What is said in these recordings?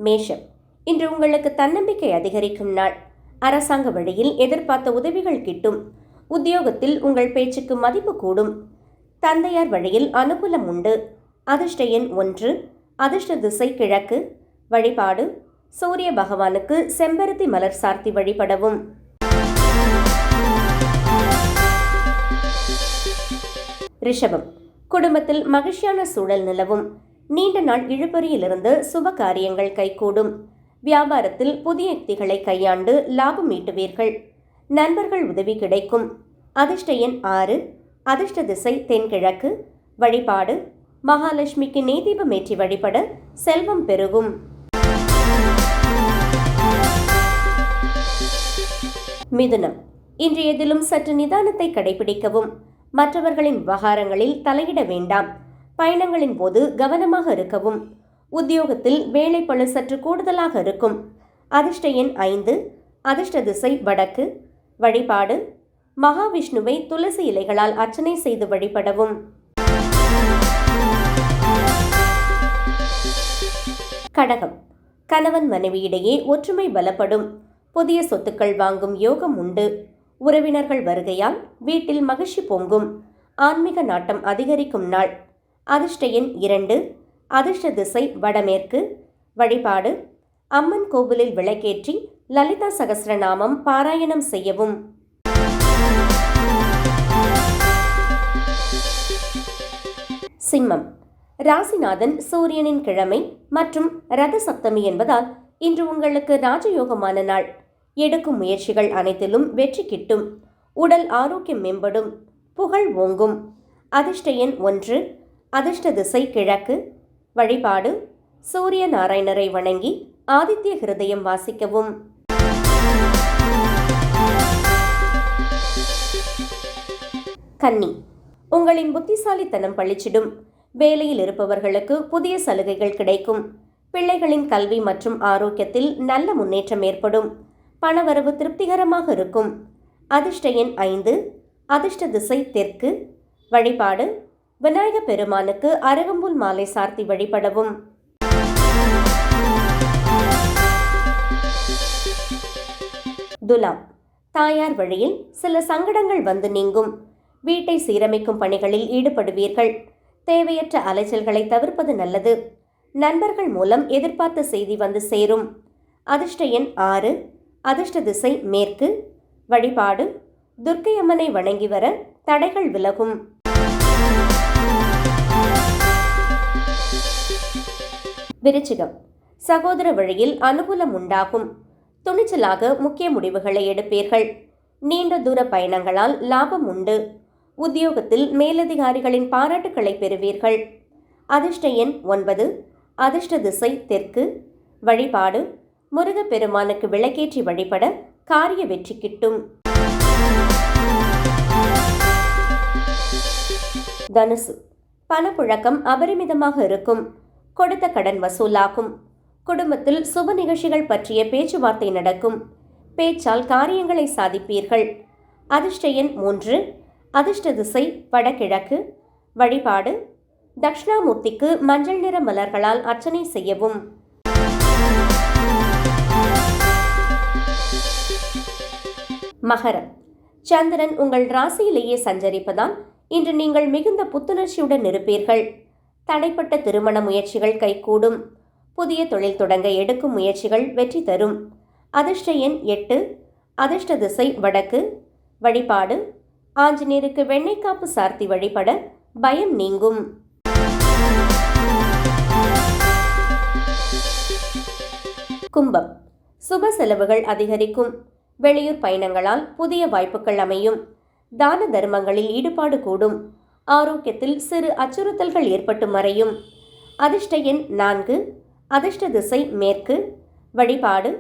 மேஷம், இன்று உங்களுக்கு தன்னம்பிக்கை அதிகரிக்கும் நாள். அரசாங்க வழியில் எதிர்பார்த்த உதவிகள் கிட்டும். உத்தியோகத்தில் உங்கள் பேச்சுக்கு மதிப்பு கூடும். தந்தையார் வழியில் அனுகூலம் உண்டு. அதிர்ஷ்ட எண் 1. அதிர்ஷ்ட திசை கிழக்கு. வழிபாடு சூரிய பகவானுக்கு செம்பருத்தி மலர் சார்த்தி வழிபடவும். ரிஷபம், குடும்பத்தில் மகிழ்ச்சியான சூழல் நிலவும். நீண்ட நாள் இழுபறியிலிருந்து சுப காரியங்கள் கைகூடும். வியாபாரத்தில் புதிய யுக்திகளை கையாண்டு லாபம் ஈட்டுவீர்கள். நண்பர்கள் உதவி கிடைக்கும். அதிர்ஷ்ட எண் 6. அதிர்ஷ்ட திசை தென்கிழக்கு. வழிபாடு மகாலட்சுமிக்கு நெய்தீபம் ஏற்றி வழிபட செல்வம் பெருகும். மிதுனம், இன்று எதிலும் சற்று நிதானத்தை கடைபிடிக்கவும். மற்றவர்களின் விவகாரங்களில் தலையிட வேண்டாம். பயணங்களின் போது கவனமாக இருக்கவும். உத்தியோகத்தில் வேலைப்பளு சற்று கூடுதலாக இருக்கும். அதிர்ஷ்ட எண் 5. அதிர்ஷ்ட திசை வடக்கு. வழிபாடு மகாவிஷ்ணுவை துளசி இலைகளால் அர்ச்சனை செய்து வழிபடவும். கடகம், கணவன் மனைவியிடையே ஒற்றுமை பலப்படும். புதிய சொத்துக்கள் வாங்கும் யோகம் உண்டு. உறவினர்கள் வருகையால் வீட்டில் மகிழ்ச்சி பொங்கும். ஆன்மீக நாட்டம் அதிகரிக்கும் நாள். அதிர்ஷ்ட எண் 2. அதிர்ஷ்ட திசை வடமேற்கு. வழிபாடு அம்மன் கோவிலில் விளக்கேற்றி லலிதா சகஸ்ரநாமம் பாராயணம் செய்யவும். சிம்மம், ராசிநாதன் சூரியனின் கிழமை மற்றும் ரத சப்தமி என்பதால் இன்று உங்களுக்கு ராஜயோகமான நாள். எடுக்கும் முயற்சிகள் அனைத்திலும் வெற்றி கிட்டும். உடல் ஆரோக்கியம் மேம்படும். புகழ் ஓங்கும். அதிர்ஷ்ட எண் 1. அதிர்ஷ்ட திசை கிழக்கு. வழிபாடு சூரிய நாராயணரை வணங்கி ஆதித்ய ஹிருதயம் வாசிக்கவும். கன்னி, உங்களின் புத்திசாலித்தனம் பளிச்சிடும். வேலையில் இருப்பவர்களுக்கு புதிய சலுகைகள் கிடைக்கும். பிள்ளைகளின் கல்வி மற்றும் ஆரோக்கியத்தில் நல்ல முன்னேற்றம் ஏற்படும். பணவரவு திருப்திகரமாக இருக்கும். அதிர்ஷ்ட எண் 5. அதிர்ஷ்ட திசை தெற்கு. வழிபாடு விநாயக பெருமானுக்கு அருகம்புல் மாலை சார்த்தி வழிபடவும். துலாம், தாயார் வழியில் சில சங்கடங்கள் வந்து நீங்கும். வீட்டை சீரமைக்கும் பணிகளில் ஈடுபடுவீர்கள். தேவையற்ற அலைச்சல்களை தவிர்ப்பது நல்லது. நண்பர்கள் மூலம் எதிர்பார்த்த செய்தி வந்து சேரும். அதிர்ஷ்ட எண் 6. அதிர்ஷ்ட திசை மேற்கு. வழிபாடு துர்க்கை அம்மனை வணங்கி வர தடைகள் விலகும். விருச்சிகம், சகோதர வழியில் அனுகூலம் உண்டாகும். துணிச்சலாக முக்கிய முடிவுகளை எடுப்பீர்கள். நீண்ட தூர பயணங்களால் லாபம் உண்டு. உத்தியோகத்தில் மேலதிகாரிகளின் பாராட்டுக்களை பெறுவீர்கள். அதிர்ஷ்ட எண் 9. அதிர்ஷ்ட திசை தெற்கு. வழிபாடு முருகப்பெருமானுக்கு விளக்கேற்றி வழிபட காரிய வெற்றி கிட்டும். தனுசு, பணப்புழக்கம் அபரிமிதமாக இருக்கும். கொடுத்த கடன் வசூலாகும். குடும்பத்தில் சுப நிகழ்ச்சிகள் பற்றிய பேச்சுவார்த்தை நடக்கும். பேச்சால் காரியங்களை சாதிப்பீர்கள். அதிர்ஷ்ட எண் 3. அதிர்ஷ்ட திசை வடகிழக்கு. வழிபாடு தட்சிணாமூர்த்திக்கு மஞ்சள் நிற மலர்களால் அர்ச்சனை செய்யவும். மகரம், சந்திரன் உங்கள் ராசியிலேயே சஞ்சரிப்பதால் இன்று நீங்கள் மிகுந்த புத்துணர்ச்சியுடன் இருப்பீர்கள். தடைப்பட்ட திருமண முயற்சிகள் கைகூடும். புதிய தொழில் தொடங்க எடுக்கும் முயற்சிகள் வெற்றி தரும். அதிர்ஷ்ட எண் 8. அதிர்ஷ்ட திசை வடக்கு. வழிபாடு ஆஞ்சநேயருக்கு வெண்ணெய்க்காப்பு சார்த்தி வழிபட பயம் நீங்கும். கும்பம், சுப செலவுகள் அதிகரிக்கும். வெளியூர் பயணங்களால் புதிய வாய்ப்புகள் அமையும். தான தர்மங்களில் ஈடுபாடு கூடும். ஆரோக்கியத்தில் சிறு அச்சுறுத்தல்கள் ஏற்பட்டு மறையும். அதிர்ஷ்ட எண் 4. அதிர்ஷ்ட திசை மேற்கு. வழிபாடு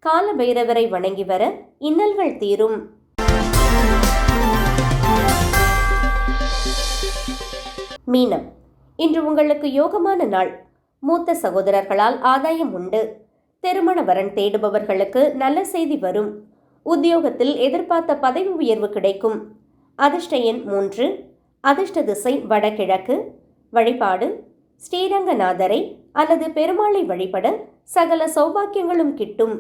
கால பைரவரை வணங்கி வர இன்னல்கள் தீரும். மீனம், இன்று உங்களுக்கு யோகமான நாள். மூத்த சகோதரர்களால் ஆதாயம் உண்டு. திருமண வரன் தேடுபவர்களுக்கு நல்ல செய்தி வரும். உத்தியோகத்தில் எதிர்பார்த்த பதவி உயர்வு கிடைக்கும். அதிர்ஷ்ட எண் 3. அதிர்ஷ்ட திசை வடகிழக்கு. வழிபாடு ஸ்ரீரங்கநாதரை அல்லது பெருமாளை வழிபட சகல சௌபாக்கியங்களும் கிட்டும்.